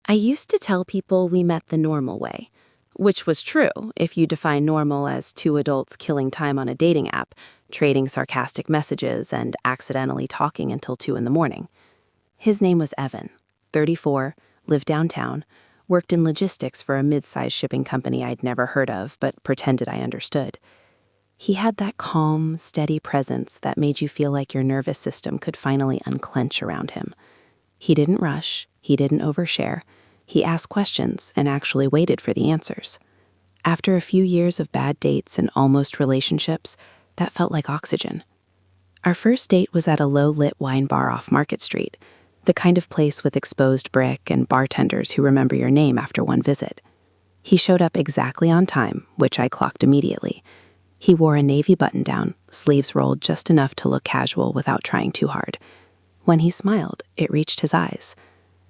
I used to tell people we met the normal way, which was true if you define normal as two adults killing time on a dating app, trading sarcastic messages, and accidentally talking until 2 in the morning. His name was Evan, 34, lived downtown, worked in logistics for a mid-sized shipping company I'd never heard of but pretended I understood. He had that calm, steady presence that made you feel like your nervous system could finally unclench around him. He didn't rush, he didn't overshare. He asked questions and actually waited for the answers. After a few years of bad dates and almost relationships, that felt like oxygen. Our first date was at a low-lit wine bar off Market Street, the kind of place with exposed brick and bartenders who remember your name after one visit. He showed up exactly on time, which I clocked immediately. He wore a navy button-down, sleeves rolled just enough to look casual without trying too hard. When he smiled, it reached his eyes.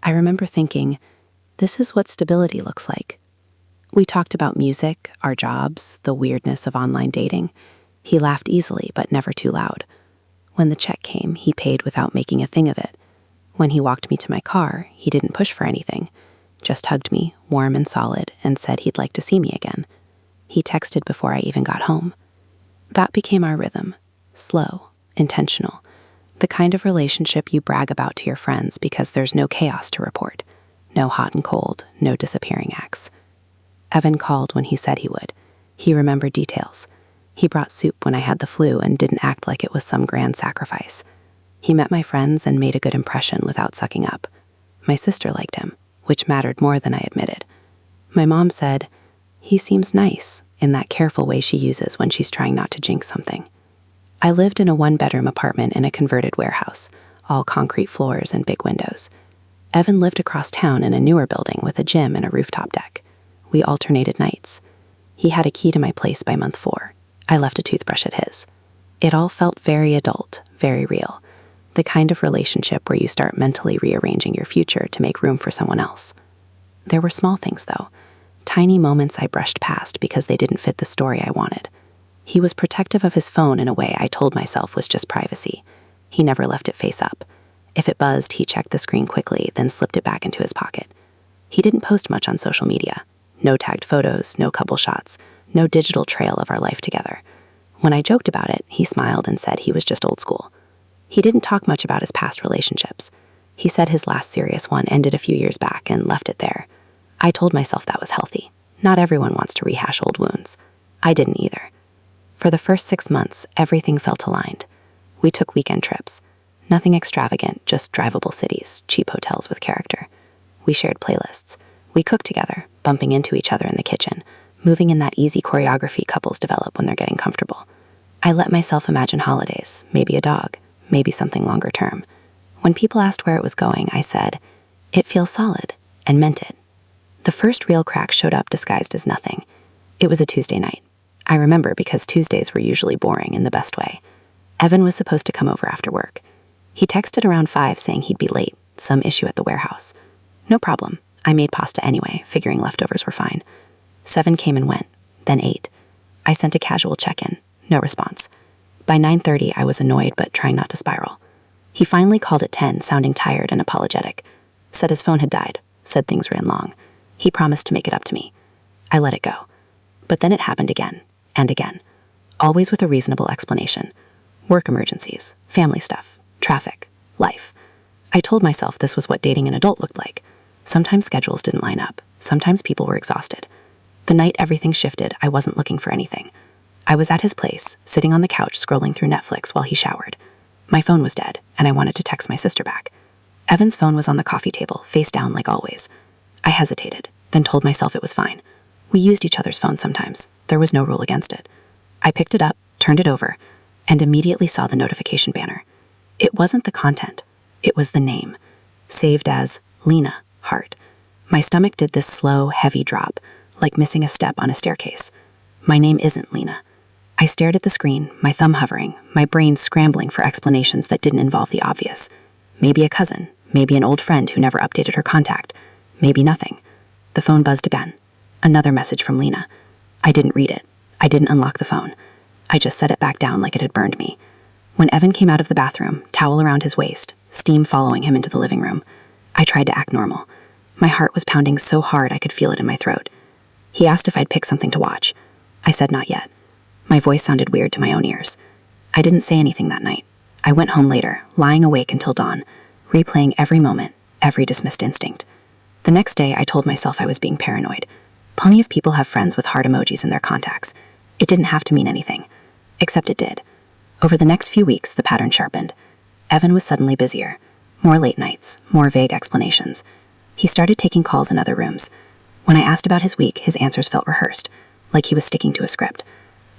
I remember thinking, this is what stability looks like. We talked about music, our jobs, the weirdness of online dating. He laughed easily, but never too loud. When the check came, he paid without making a thing of it. When he walked me to my car, he didn't push for anything, just hugged me, warm and solid, and said he'd like to see me again. He texted before I even got home. That became our rhythm. Slow, intentional. The kind of relationship you brag about to your friends because there's no chaos to report. No hot and cold, no disappearing acts. Evan called when he said he would. He remembered details. He brought soup when I had the flu and didn't act like it was some grand sacrifice. He met my friends and made a good impression without sucking up. My sister liked him, which mattered more than I admitted. My mom said, he seems nice, in that careful way she uses when she's trying not to jinx something. I lived in a one-bedroom apartment in a converted warehouse, all concrete floors and big windows. Evan lived across town in a newer building with a gym and a rooftop deck. We alternated nights. He had a key to my place by month 4. I left a toothbrush at his. It all felt very adult, very real. The kind of relationship where you start mentally rearranging your future to make room for someone else. There were small things, though. Tiny moments I brushed past because they didn't fit the story I wanted. He was protective of his phone in a way I told myself was just privacy. He never left it face up. If it buzzed, he checked the screen quickly, then slipped it back into his pocket. He didn't post much on social media. No tagged photos, no couple shots, no digital trail of our life together. When I joked about it, he smiled and said he was just old school. He didn't talk much about his past relationships. He said his last serious one ended a few years back and left it there. I told myself that was healthy. Not everyone wants to rehash old wounds. I didn't either. For the first 6 months, everything felt aligned. We took weekend trips. Nothing extravagant, just drivable cities, cheap hotels with character. We shared playlists. We cooked together, bumping into each other in the kitchen, moving in that easy choreography couples develop when they're getting comfortable. I let myself imagine holidays, maybe a dog, maybe something longer term. When people asked where it was going, I said, it feels solid, and meant it. The first real crack showed up disguised as nothing. It was a Tuesday night. I remember because Tuesdays were usually boring in the best way. Evan was supposed to come over after work. He texted around 5 saying he'd be late, some issue at the warehouse. No problem. I made pasta anyway, figuring leftovers were fine. 7 came and went, then 8. I sent a casual check-in. No response. By 9:30, I was annoyed but trying not to spiral. He finally called at 10, sounding tired and apologetic. Said his phone had died, said things ran long. He promised to make it up to me. I let it go. But then it happened again, and again. Always with a reasonable explanation. Work emergencies, family stuff, traffic, life. I told myself this was what dating an adult looked like. Sometimes schedules didn't line up. Sometimes people were exhausted. The night everything shifted, I wasn't looking for anything. I was at his place, sitting on the couch scrolling through Netflix while he showered. My phone was dead, and I wanted to text my sister back. Evan's phone was on the coffee table, face down like always. I hesitated, then told myself it was fine. We used each other's phones sometimes. There was no rule against it. I picked it up, turned it over, and immediately saw the notification banner. It wasn't the content. It was the name. Saved as Lena, heart. My stomach did this slow, heavy drop, like missing a step on a staircase. My name isn't Lena. I stared at the screen, my thumb hovering, my brain scrambling for explanations that didn't involve the obvious. Maybe a cousin, maybe an old friend who never updated her contact, maybe nothing. The phone buzzed again. Another message from Lena. I didn't read it. I didn't unlock the phone. I just set it back down like it had burned me. When Evan came out of the bathroom, towel around his waist, steam following him into the living room, I tried to act normal. My heart was pounding so hard I could feel it in my throat. He asked if I'd pick something to watch. I said not yet. My voice sounded weird to my own ears. I didn't say anything that night. I went home later, lying awake until dawn, replaying every moment, every dismissed instinct. The next day, I told myself I was being paranoid. Plenty of people have friends with heart emojis in their contacts. It didn't have to mean anything. Except it did. Over the next few weeks, the pattern sharpened. Evan was suddenly busier. More late nights, more vague explanations. He started taking calls in other rooms. When I asked about his week, his answers felt rehearsed, like he was sticking to a script.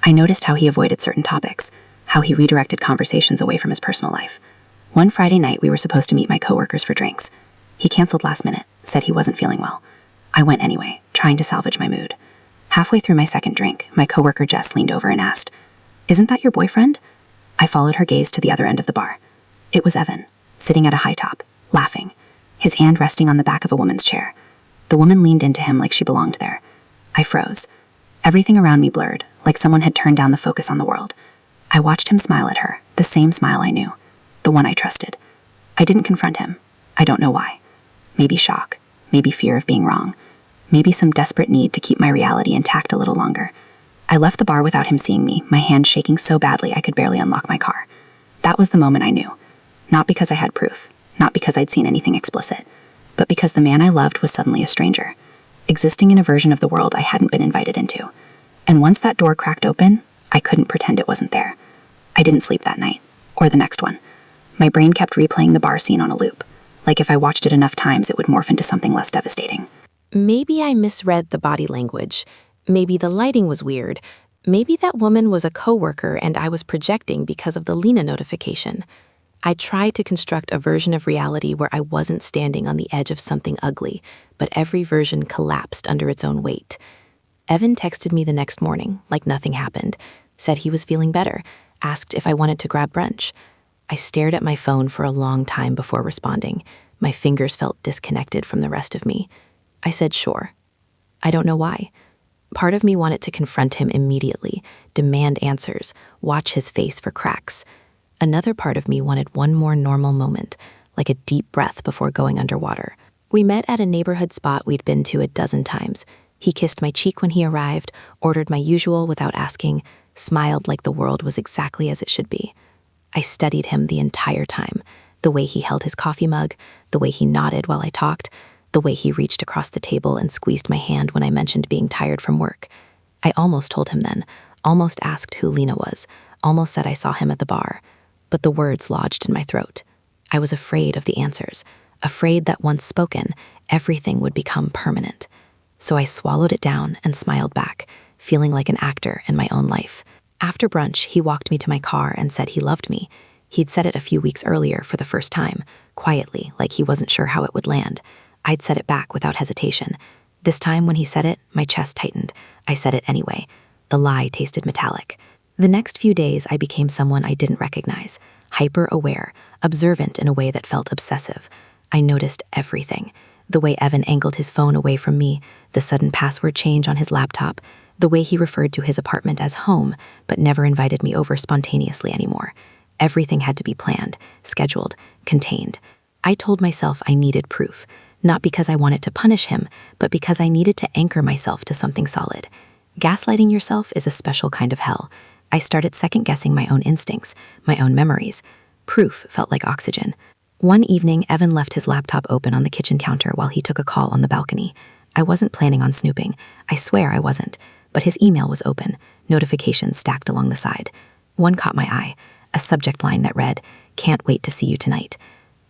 I noticed how he avoided certain topics, how he redirected conversations away from his personal life. One Friday night, we were supposed to meet my coworkers for drinks. He canceled last minute, said he wasn't feeling well. I went anyway, trying to salvage my mood. Halfway through my second drink, my coworker Jess leaned over and asked, "Isn't that your boyfriend?" I followed her gaze to the other end of the bar. It was Evan, sitting at a high top, laughing, his hand resting on the back of a woman's chair. The woman leaned into him like she belonged there. I froze. Everything around me blurred, like someone had turned down the focus on the world. I watched him smile at her, the same smile I knew, the one I trusted. I didn't confront him. I don't know why. Maybe shock, maybe fear of being wrong, maybe some desperate need to keep my reality intact a little longer. I left the bar without him seeing me, my hand shaking so badly I could barely unlock my car. That was the moment I knew. Not because I had proof, not because I'd seen anything explicit, but because the man I loved was suddenly a stranger, existing in a version of the world I hadn't been invited into. And once that door cracked open, I couldn't pretend it wasn't there. I didn't sleep that night, or the next one. My brain kept replaying the bar scene on a loop, like if I watched it enough times it would morph into something less devastating. Maybe I misread the body language. Maybe the lighting was weird. Maybe that woman was a coworker and I was projecting because of the Lena notification. I tried to construct a version of reality where I wasn't standing on the edge of something ugly, but every version collapsed under its own weight. Evan texted me the next morning, like nothing happened, said he was feeling better, asked if I wanted to grab brunch. I stared at my phone for a long time before responding. My fingers felt disconnected from the rest of me. I said sure. I don't know why. Part of me wanted to confront him immediately, demand answers, watch his face for cracks. Another part of me wanted one more normal moment, like a deep breath before going underwater. We met at a neighborhood spot we'd been to a dozen times. He kissed my cheek when he arrived, ordered my usual without asking, smiled like the world was exactly as it should be. I studied him the entire time, the way he held his coffee mug, the way he nodded while I talked, the way he reached across the table and squeezed my hand when I mentioned being tired from work. I almost told him then, almost asked who Lena was, almost said I saw him at the bar, but the words lodged in my throat. I was afraid of the answers, afraid that once spoken, everything would become permanent. So I swallowed it down and smiled back, feeling like an actor in my own life. After brunch, he walked me to my car and said he loved me. He'd said it a few weeks earlier for the first time, quietly, like he wasn't sure how it would land. I'd said it back without hesitation. This time when he said it, my chest tightened. I said it anyway. The lie tasted metallic. The next few days, I became someone I didn't recognize, hyper-aware, observant in a way that felt obsessive. I noticed everything. The way Evan angled his phone away from me, the sudden password change on his laptop, the way he referred to his apartment as home, but never invited me over spontaneously anymore. Everything had to be planned, scheduled, contained. I told myself I needed proof, not because I wanted to punish him, but because I needed to anchor myself to something solid. Gaslighting yourself is a special kind of hell. I started second-guessing my own instincts, my own memories. Proof felt like oxygen. One evening, Evan left his laptop open on the kitchen counter while he took a call on the balcony. I wasn't planning on snooping. I swear I wasn't. But his email was open, notifications stacked along the side. One caught my eye, a subject line that read, "Can't wait to see you tonight."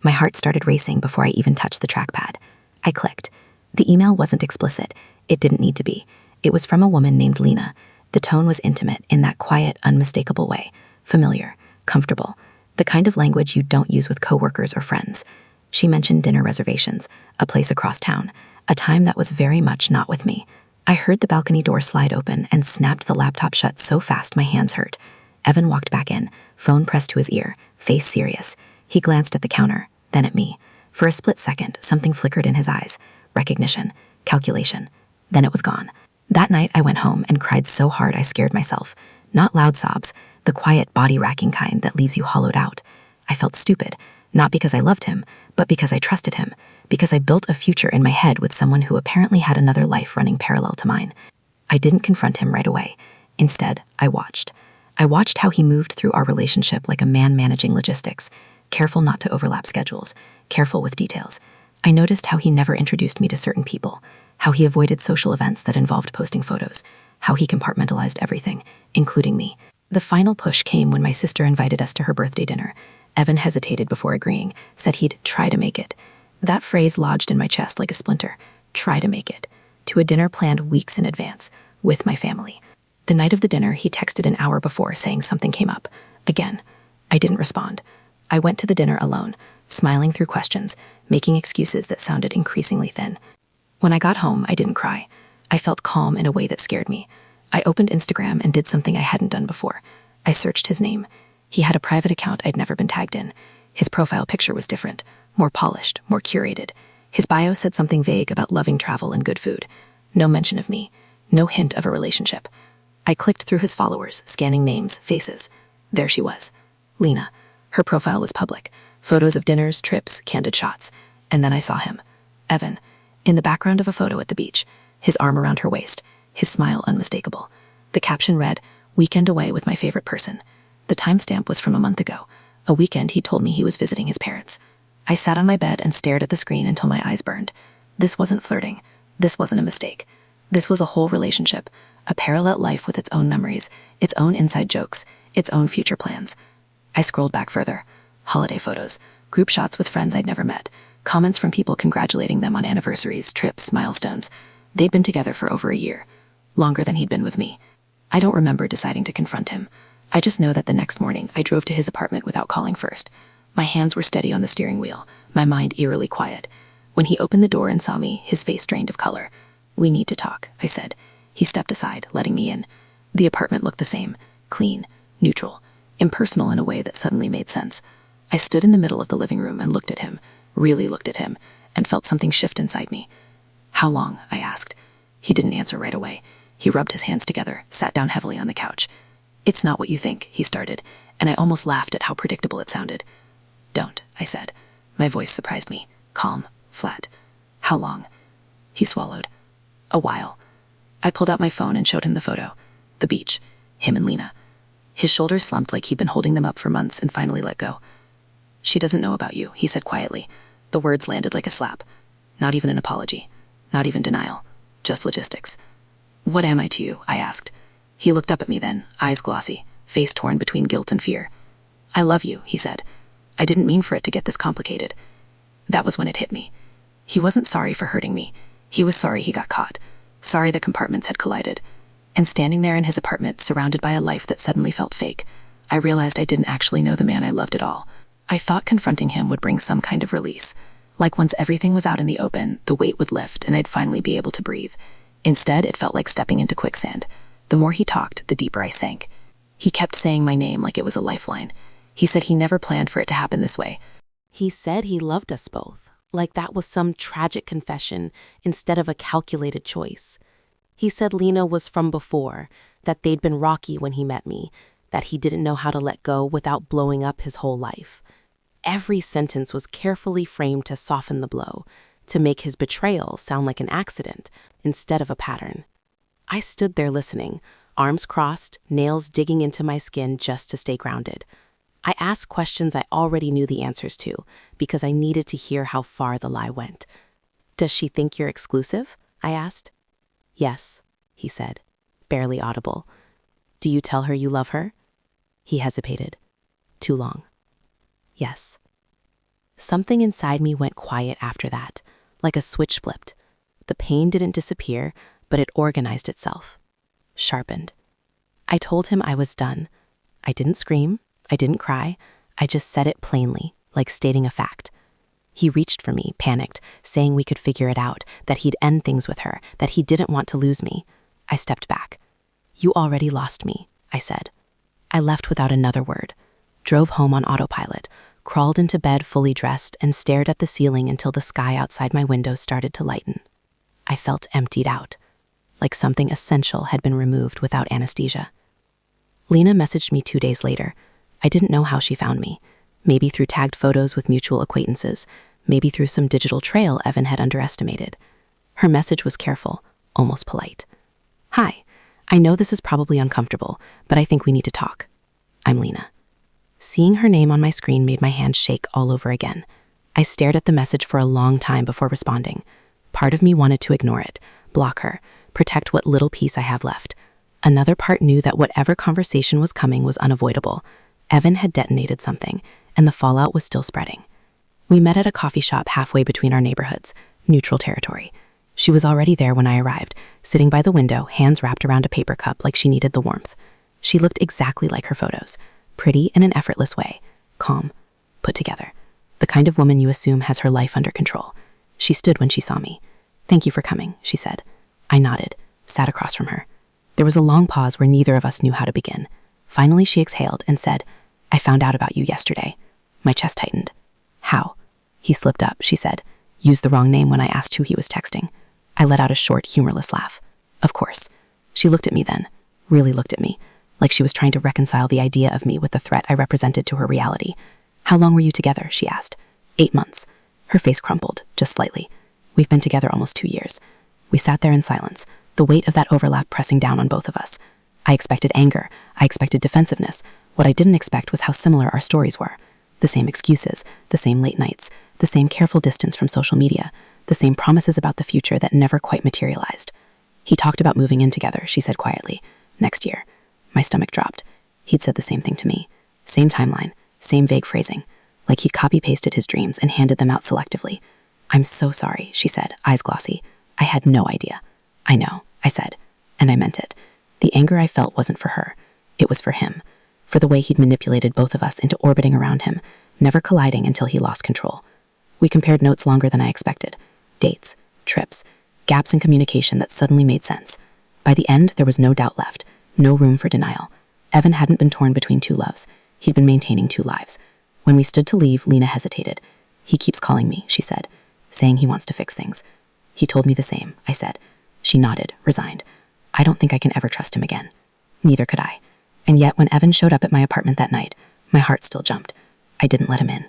My heart started racing before I even touched the trackpad. I clicked. The email wasn't explicit. It didn't need to be. It was from a woman named Lena. The tone was intimate in that quiet, unmistakable way. Familiar, comfortable. The kind of language you don't use with coworkers or friends. She mentioned dinner reservations, a place across town, a time that was very much not with me. I heard the balcony door slide open and snapped the laptop shut so fast my hands hurt. Evan walked back in, phone pressed to his ear, face serious. He glanced at the counter, then at me. For a split second, something flickered in his eyes. Recognition, calculation. Then it was gone. That night, I went home and cried so hard I scared myself. Not loud sobs, the quiet, body-racking kind that leaves you hollowed out. I felt stupid, not because I loved him, but because I trusted him, because I built a future in my head with someone who apparently had another life running parallel to mine. I didn't confront him right away. Instead, I watched. I watched how he moved through our relationship like a man managing logistics, careful not to overlap schedules, careful with details. I noticed how he never introduced me to certain people, how he avoided social events that involved posting photos, how he compartmentalized everything, including me. The final push came when my sister invited us to her birthday dinner. Evan hesitated before agreeing, said he'd try to make it. That phrase lodged in my chest like a splinter. Try to make it. To a dinner planned weeks in advance, with my family. The night of the dinner, he texted an hour before saying something came up. Again, I didn't respond. I went to the dinner alone, smiling through questions, making excuses that sounded increasingly thin. When I got home, I didn't cry. I felt calm in a way that scared me. I opened Instagram and did something I hadn't done before. I searched his name. He had a private account I'd never been tagged in. His profile picture was different, more polished, more curated. His bio said something vague about loving travel and good food. No mention of me. No hint of a relationship. I clicked through his followers, scanning names, faces. There she was. Lena. Her profile was public. Photos of dinners, trips, candid shots. And then I saw him. Evan. In the background of a photo at the beach. His arm around her waist. His smile unmistakable. The caption read, "Weekend away with my favorite person." The timestamp was from a month ago. A weekend he told me he was visiting his parents. I sat on my bed and stared at the screen until my eyes burned. This wasn't flirting. This wasn't a mistake. This was a whole relationship, a parallel life with its own memories, its own inside jokes, its own future plans. I scrolled back further. Holiday photos, group shots with friends I'd never met, comments from people congratulating them on anniversaries, trips, milestones. They'd been together for over a year, longer than he'd been with me. I don't remember deciding to confront him. I just know that the next morning I drove to his apartment without calling first. My hands were steady on the steering wheel, my mind eerily quiet. When he opened the door and saw me, his face drained of color. "We need to talk," I said. He stepped aside, letting me in. The apartment looked the same, clean, neutral, impersonal in a way that suddenly made sense. I stood in the middle of the living room and looked at him, really looked at him, and felt something shift inside me. "How long?" I asked. He didn't answer right away. He rubbed his hands together, sat down heavily on the couch. "It's not what you think," he started, and I almost laughed at how predictable it sounded. "Don't," I said. My voice surprised me, calm, flat. "How long?" He swallowed. "A while." I pulled out my phone and showed him the photo. The beach. Him and Lena. His shoulders slumped like he'd been holding them up for months and finally let go. "She doesn't know about you," he said quietly. The words landed like a slap. Not even an apology. Not even denial. Just logistics. "What am I to you?" I asked. He looked up at me then, eyes glossy, face torn between guilt and fear. "I love you," he said. "I didn't mean for it to get this complicated." That was when it hit me. He wasn't sorry for hurting me. He was sorry he got caught. Sorry the compartments had collided. And standing there in his apartment, surrounded by a life that suddenly felt fake, I realized I didn't actually know the man I loved at all. I thought confronting him would bring some kind of release. Like once everything was out in the open, the weight would lift and I'd finally be able to breathe. Instead, it felt like stepping into quicksand. The more he talked, the deeper I sank. He kept saying my name like it was a lifeline. He said he never planned for it to happen this way. He said he loved us both, like that was some tragic confession instead of a calculated choice. He said Lena was from before, that they'd been rocky when he met me, that he didn't know how to let go without blowing up his whole life. Every sentence was carefully framed to soften the blow, to make his betrayal sound like an accident instead of a pattern. I stood there listening, arms crossed, nails digging into my skin just to stay grounded. I asked questions I already knew the answers to because I needed to hear how far the lie went. "Does she think you're exclusive?" I asked. "Yes," he said, barely audible. "Do you tell her you love her?" He hesitated. Too long. "Yes." Something inside me went quiet after that, like a switch flipped. The pain didn't disappear, but it organized itself, sharpened. I told him I was done. I didn't scream. I didn't cry. I just said it plainly, like stating a fact. He reached for me, panicked, saying we could figure it out, that he'd end things with her, that he didn't want to lose me. I stepped back. "You already lost me," I said. I left without another word, drove home on autopilot, crawled into bed fully dressed, and stared at the ceiling until the sky outside my window started to lighten. I felt emptied out, like something essential had been removed without anesthesia. Lena messaged me 2 days later. I didn't know how she found me. Maybe through tagged photos with mutual acquaintances, maybe through some digital trail Evan had underestimated. Her message was careful, almost polite. "Hi, I know this is probably uncomfortable, but I think we need to talk. I'm Lena." Seeing her name on my screen made my hands shake all over again. I stared at the message for a long time before responding. Part of me wanted to ignore it, block her, protect what little peace I have left. Another part knew that whatever conversation was coming was unavoidable. Evan had detonated something, and the fallout was still spreading. We met at a coffee shop halfway between our neighborhoods, neutral territory. She was already there when I arrived, sitting by the window, hands wrapped around a paper cup like she needed the warmth. She looked exactly like her photos, pretty in an effortless way, calm, put together. The kind of woman you assume has her life under control. She stood when she saw me. "Thank you for coming," she said. I nodded, sat across from her. There was a long pause where neither of us knew how to begin. Finally, she exhaled and said, "I found out about you yesterday." My chest tightened. "How?" "He slipped up," she said. "Used the wrong name when I asked who he was texting." I let out a short, humorless laugh. "Of course." She looked at me then, really looked at me, like she was trying to reconcile the idea of me with the threat I represented to her reality. "How long were you together?" she asked. 8 months. Her face crumpled, just slightly. "We've been together almost 2 years. We sat there in silence, the weight of that overlap pressing down on both of us. I expected anger. I expected defensiveness. What I didn't expect was how similar our stories were. The same excuses, the same late nights, the same careful distance from social media, the same promises about the future that never quite materialized. "He talked about moving in together," she said quietly. "Next year." My stomach dropped. He'd said the same thing to me. Same timeline, same vague phrasing, like he'd copy-pasted his dreams and handed them out selectively. "I'm so sorry," she said, eyes glossy. "I had no idea." "I know," I said, and I meant it. The anger I felt wasn't for her. It was for him, for the way he'd manipulated both of us into orbiting around him, never colliding until he lost control. We compared notes longer than I expected. Dates, trips, gaps in communication that suddenly made sense. By the end, there was no doubt left, no room for denial. Evan hadn't been torn between two loves. He'd been maintaining two lives. When we stood to leave, Lena hesitated. "He keeps calling me," she said, "saying he wants to fix things." "He told me the same," I said. She nodded, resigned. "I don't think I can ever trust him again." Neither could I. And yet, when Evan showed up at my apartment that night, my heart still jumped. I didn't let him in.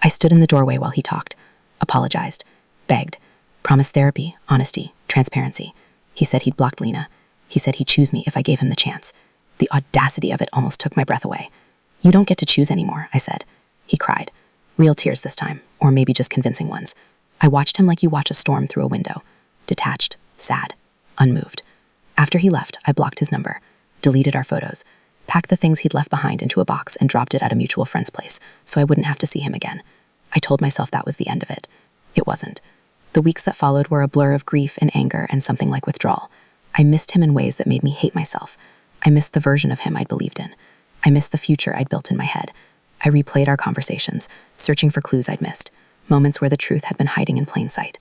I stood in the doorway while he talked, apologized, begged, promised therapy, honesty, transparency. He said he'd blocked Lena. He said he'd choose me if I gave him the chance. The audacity of it almost took my breath away. "You don't get to choose anymore," I said. He cried. Real tears this time, or maybe just convincing ones. I watched him like you watch a storm through a window. Detached, sad, unmoved. After he left, I blocked his number, deleted our photos, packed the things he'd left behind into a box and dropped it at a mutual friend's place so I wouldn't have to see him again. I told myself that was the end of it. It wasn't. The weeks that followed were a blur of grief and anger and something like withdrawal. I missed him in ways that made me hate myself. I missed the version of him I'd believed in. I missed the future I'd built in my head. I replayed our conversations, searching for clues I'd missed, moments where the truth had been hiding in plain sight.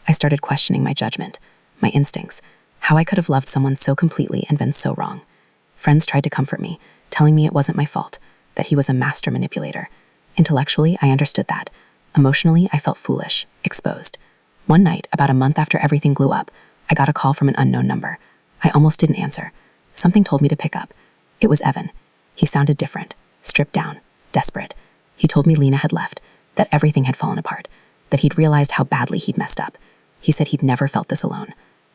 I started questioning my judgment, my instincts, how I could have loved someone so completely and been so wrong. Friends tried to comfort me, telling me it wasn't my fault, that he was a master manipulator. Intellectually, I understood that. Emotionally, I felt foolish, exposed. One night, about a month after everything blew up, I got a call from an unknown number. I almost didn't answer. Something told me to pick up. It was Evan. He sounded different, stripped down, desperate. He told me Lena had left, that everything had fallen apart, that he'd realized how badly he'd messed up. He said he'd never felt this alone.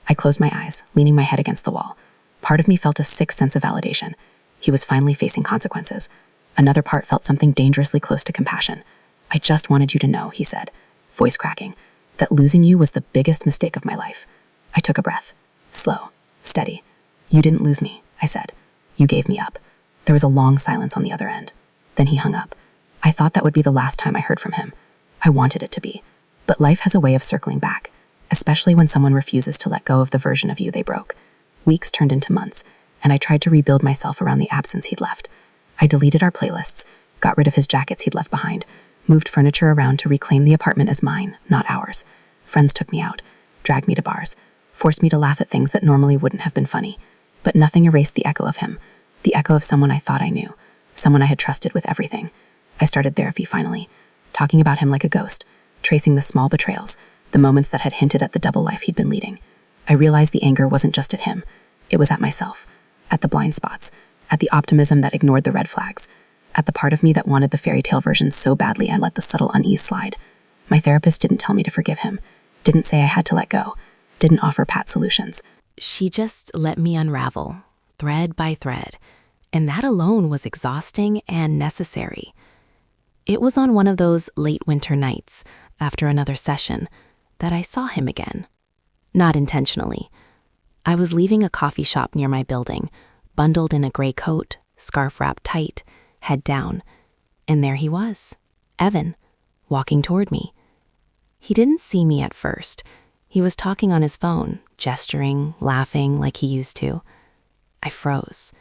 I closed my eyes, leaning my head against the wall. Part of me felt a sick sense of validation. He was finally facing consequences. Another part felt something dangerously close to compassion. "I just wanted you to know," he said, voice cracking, "that losing you was the biggest mistake of my life." I took a breath. Slow, steady. "You didn't lose me," I said. "You gave me up." There was a long silence on the other end. Then he hung up. I thought that would be the last time I heard from him. I wanted it to be. But life has a way of circling back, especially when someone refuses to let go of the version of you they broke. Weeks turned into months, and I tried to rebuild myself around the absence he'd left. I deleted our playlists, got rid of his jackets he'd left behind, moved furniture around to reclaim the apartment as mine, not ours. Friends took me out, dragged me to bars, forced me to laugh at things that normally wouldn't have been funny. But nothing erased the echo of him, the echo of someone I thought I knew, someone I had trusted with everything. I started therapy finally, talking about him like a ghost, tracing the small betrayals, the moments that had hinted at the double life he'd been leading. I realized the anger wasn't just at him. It was at myself, at the blind spots, at the optimism that ignored the red flags, at the part of me that wanted the fairy tale version so badly I let the subtle unease slide. My therapist didn't tell me to forgive him, didn't say I had to let go, didn't offer pat solutions. She just let me unravel, thread by thread, and that alone was exhausting and necessary. It was on one of those late winter nights, after another session, that I saw him again. Not intentionally. I was leaving a coffee shop near my building, bundled in a gray coat, scarf wrapped tight, head down, and there he was, Evan, walking toward me. He didn't see me at first. He was talking on his phone, gesturing, laughing like he used to. I froze.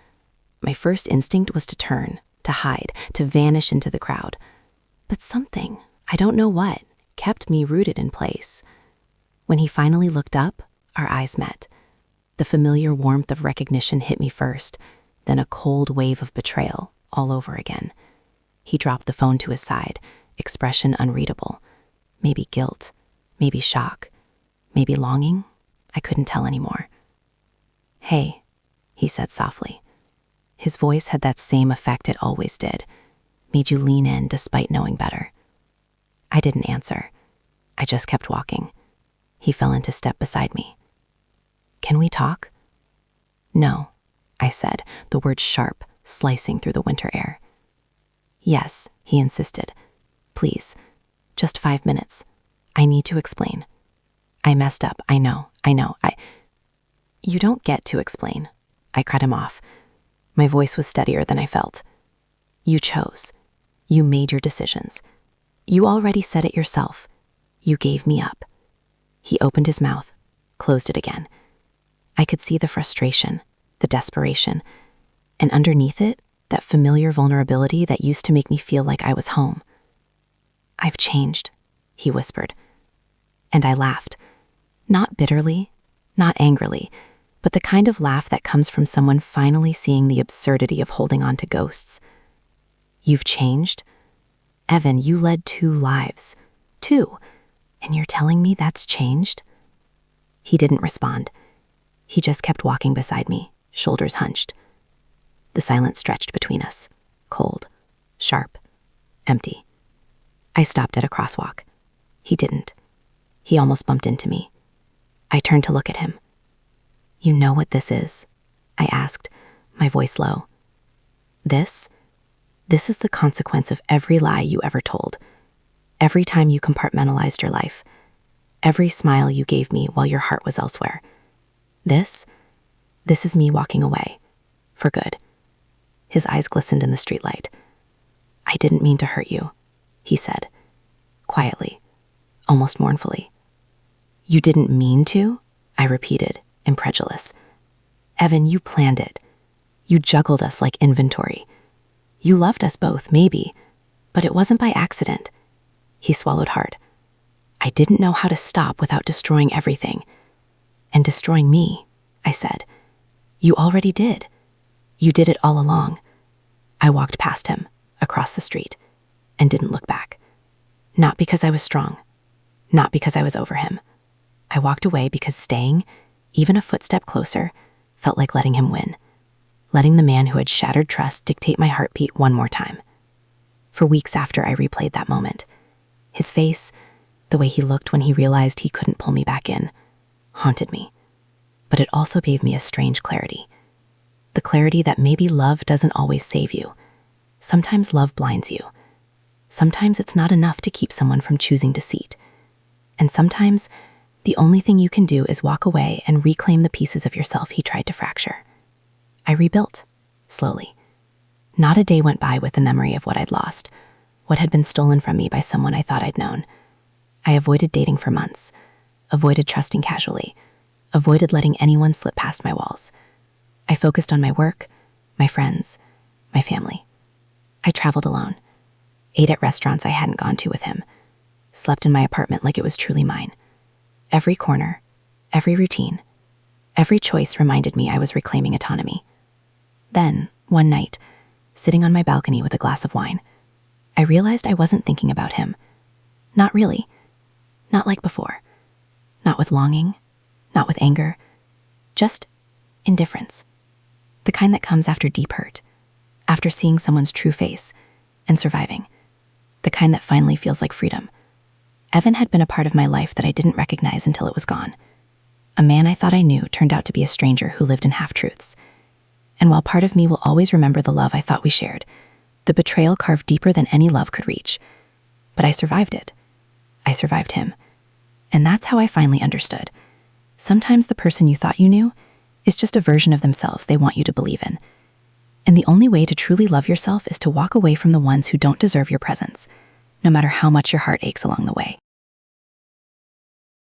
My first instinct was to turn, to hide, to vanish into the crowd. But something, I don't know what, kept me rooted in place. When he finally looked up, our eyes met. The familiar warmth of recognition hit me first, then a cold wave of betrayal all over again. He dropped the phone to his side, expression unreadable. Maybe guilt, maybe shock, maybe longing. I couldn't tell anymore. "Hey," he said softly. His voice had that same effect it always did, made you lean in despite knowing better. I didn't answer. I just kept walking. He fell into step beside me. "Can we talk?" "No," I said, the words sharp, slicing through the winter air. "Yes," he insisted. "Please, just 5 minutes. I need to explain. I messed up, I know. You don't get to explain." I cut him off. My voice was steadier than I felt. "You chose. You made your decisions. You already said it yourself. You gave me up." He opened his mouth, closed it again. I could see the frustration, the desperation, and underneath it, that familiar vulnerability that used to make me feel like I was home. "I've changed," he whispered. And I laughed. Not bitterly, not angrily, but the kind of laugh that comes from someone finally seeing the absurdity of holding on to ghosts. "You've changed? Evan, you led 2 lives. 2. And you're telling me that's changed?" He didn't respond. He just kept walking beside me, shoulders hunched. The silence stretched between us, cold, sharp, empty. I stopped at a crosswalk. He didn't. He almost bumped into me. I turned to look at him. "You know what this is?" I asked, my voice low. This is the consequence of every lie you ever told. Every time you compartmentalized your life. Every smile you gave me while your heart was elsewhere. This is me walking away. For good. His eyes glistened in the streetlight. "I didn't mean to hurt you," he said, quietly, almost mournfully. "You didn't mean to?" I repeated, incredulous. "Evan, you planned it. You juggled us like inventory. You loved us both, maybe, but it wasn't by accident." He swallowed hard. "I didn't know how to stop without destroying everything. And destroying me," I said. "You already did. You did it all along." I walked past him, across the street, and didn't look back. Not because I was strong. Not because I was over him. I walked away because staying, even a footstep closer, felt like letting him win. Letting the man who had shattered trust dictate my heartbeat one more time. For weeks after, I replayed that moment. His face, the way he looked when he realized he couldn't pull me back in, haunted me. But it also gave me a strange clarity. The clarity that maybe love doesn't always save you. Sometimes love blinds you. Sometimes it's not enough to keep someone from choosing deceit. And sometimes the only thing you can do is walk away and reclaim the pieces of yourself he tried to fracture. I rebuilt, slowly. Not a day went by with the memory of what I'd lost, what had been stolen from me by someone I thought I'd known. I avoided dating for months, avoided trusting casually, avoided letting anyone slip past my walls. I focused on my work, my friends, my family. I traveled alone, ate at restaurants I hadn't gone to with him, slept in my apartment like it was truly mine. Every corner, every routine, every choice reminded me I was reclaiming autonomy. Then, one night, sitting on my balcony with a glass of wine, I realized I wasn't thinking about him. Not really. Not like before. Not with longing, not with anger, just indifference. The kind that comes after deep hurt, after seeing someone's true face and surviving. The kind that finally feels like freedom. Evan had been a part of my life that I didn't recognize until it was gone. A man I thought I knew turned out to be a stranger who lived in half-truths. And while part of me will always remember the love I thought we shared, the betrayal carved deeper than any love could reach. But I survived it. I survived him. And that's how I finally understood. Sometimes the person you thought you knew is just a version of themselves they want you to believe in. And the only way to truly love yourself is to walk away from the ones who don't deserve your presence, no matter how much your heart aches along the way.